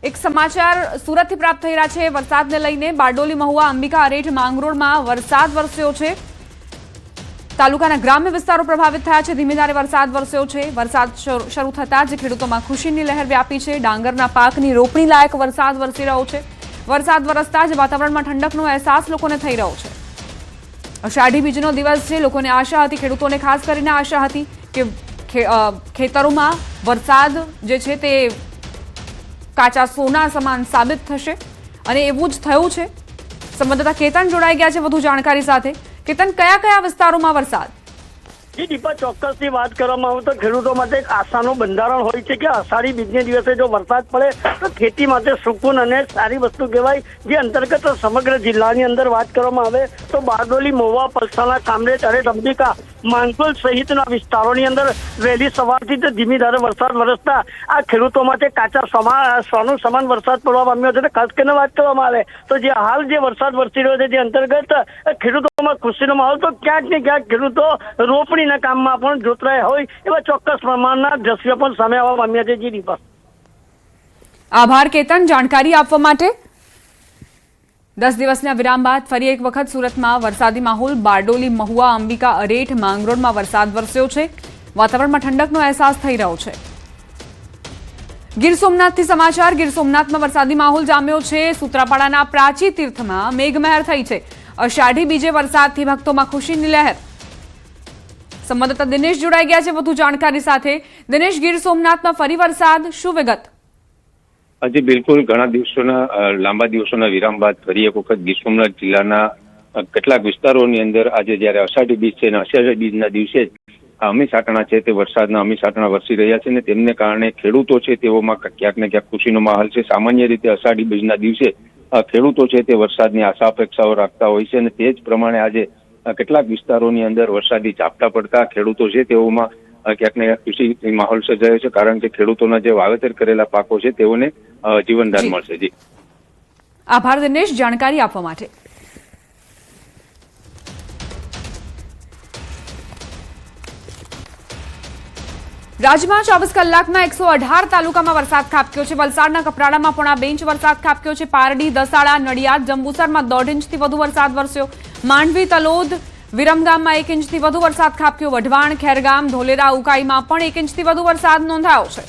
એક સમાચાર સુરતથી પ્રાપ્ત થઈ રહ્યા છે વરસાદને લઈને। બારડોલી મહુવા અંબિકા અરેઠ માંગરોળમાં વરસાદ વરસ્યો છે। તાલુકાના ગ્રામ્ય વિસ્તારો પ્રભાવિત થયા છે। ધીમે ધારે વરસાદ વરસ્યો છે। વરસાદ શરૂ થતાં જ ખેડૂતોમાં ખુશીની લહેર વ્યાપી છે। ડાંગરના પાકની રોપણી લાયક વરસાદ વરસી રહ્યો છે। વરસાદ વરસતા જ વાતાવરણમાં ઠંડકનો અહેસાસ લોકોને થઈ રહ્યો છે। અષાઢી બીજનો દિવસ છે। લોકોને આશા હતી, ખેડૂતોને ખાસ કરીને આશા હતી કે ખેતરોમાં વરસાદ જે છે તે કાચા સોના સમાન સાબિત થશે અને એવું જ થયું છે। સંવાદદાતા કેતન જોડાઈ ગયા છે વધુ જાણકારી સાથે। કેતન, કયા કયા વિસ્તારોમાં વરસાદ? જી દીપા, ચોક્કસથી વાત કરવામાં આવે તો ખેડૂતો માટે એક આશાનું બંધારણ હોય છે કે અષાઢી બીજને દિવસે જો વરસાદ પડે તો ખેતી માટે સુકૂન અને સારી વસ્તુ કહેવાય। જે અંતર્ગત સમગ્ર જિલ્લાની અંદર વાત કરવામાં આવે તો બારડોલી, મહુવા, પલસાણા, કામરેજ, અરેઠ, અંબિકા, માંગરોળ સહિતના વિસ્તારોની અંદર વહેલી સવારથી જ ધીમી ધારે વરસાદ વરસતા આ ખેડૂતો માટે કાચા સોનું સમાન વરસાદ પડવા પામ્યો છે। ખાસ કરીને વાત કરવામાં આવે તો જે હાલ જે વરસાદ વરસી રહ્યો છે જે અંતર્ગત ખેડૂતોમાં ખુશીનો માહોલ તો ક્યાંક ને ક્યાંક ખેડૂતો રોપણીના કામમાં પણ જોતરાયા હોય એવા ચોક્કસ પ્રમાણના દ્રશ્યો પણ સામે આવવા પામ્યા છે। જી દીપા, આભાર કેતન જાણકારી આપવા માટે। 10 દિવસના વિરામ બાદ ફરી એક વખત સુરતમાં વરસાદી માહોલ। બારડોલી, મહુવા, અંબિકા અરેઠ માંગરોળમાં વરસાદ વરસ્યો છે। વાતાવરણમાં ઠંડકનો અહેસાસ થઈ રહ્યો છે। ગીર સોમનાથથી સમાચાર। ગીર સોમનાથમાં વરસાદી માહોલ જામ્યો છે। સૂત્રાપાડાના પ્રાચી તીર્થમાં મેઘમહેર થઈ છે। અષાઢી બીજે વરસાદથી ભક્તોમાં ખુશીની લહેર। સંવાદદાતા દિનેશ જોડાઈ ગયા છે વધુ જાણકારી સાથે। દિનેશ, ગીર સોમનાથમાં ફરી વરસાદ, શું વિગત? આજે બિલકુલ ઘણા દિવસોના લાંબા દિવસોના વિરામ બાદ ફરી એક વખત ગીર સોમનાથ જિલ્લાના કેટલાક વિસ્તારોની અંદર આજે જ્યારે અષાઢી બીજ છે અને અષાઢી બીજના દિવસે અમી સાટણા છે તે વરસાદના અમી સાટણા વરસી રહ્યા છે અને તેમને કારણે ખેડૂતો છે તેઓમાં ક્યાંક ને ક્યાંક ખુશીનો માહોલ છે। સામાન્ય રીતે અષાઢી બીજના દિવસે ખેડૂતો છે તે વરસાદની આશા અપેક્ષાઓ રાખતા હોય છે અને તે જ પ્રમાણે આજે કેટલાક વિસ્તારોની અંદર વરસાદી ઝાપટા પડતા ખેડૂતો છે તેઓમાં ક્યાંક ને ક્યાંક ખુશી માહોલ સર્જાયો છે, કારણ કે ખેડૂતોના જે વાવેતર કરેલા પાકો છે તેઓને જીવનદાન મળશે। જી આભાર દિનેશ જાણકારી આપવા માટે। રાજ્યમાં 24 કલાકમાં 118 તાલુકામાં વરસાદ ખાબક્યો છે। વલસાડના કપરાડામાં 1.5 ઇંચ વરસાદ ખાબક્યો છે। પારડી, દસાડા, નડિયાદ, જંબુસરમાં 1.5 ઇંચથી વધુ વરસાદ વરસ્યો। માંડવી, તલોદ, વિરમગામમાં 1 ઇંચથી વધુ વરસાદ ખાબક્યો। વઢવાણ, ખેરગામ, ધોલેરા, ઉકાઈમાં પણ 1 ઇંચથી વધુ વરસાદ નોંધાયો છે।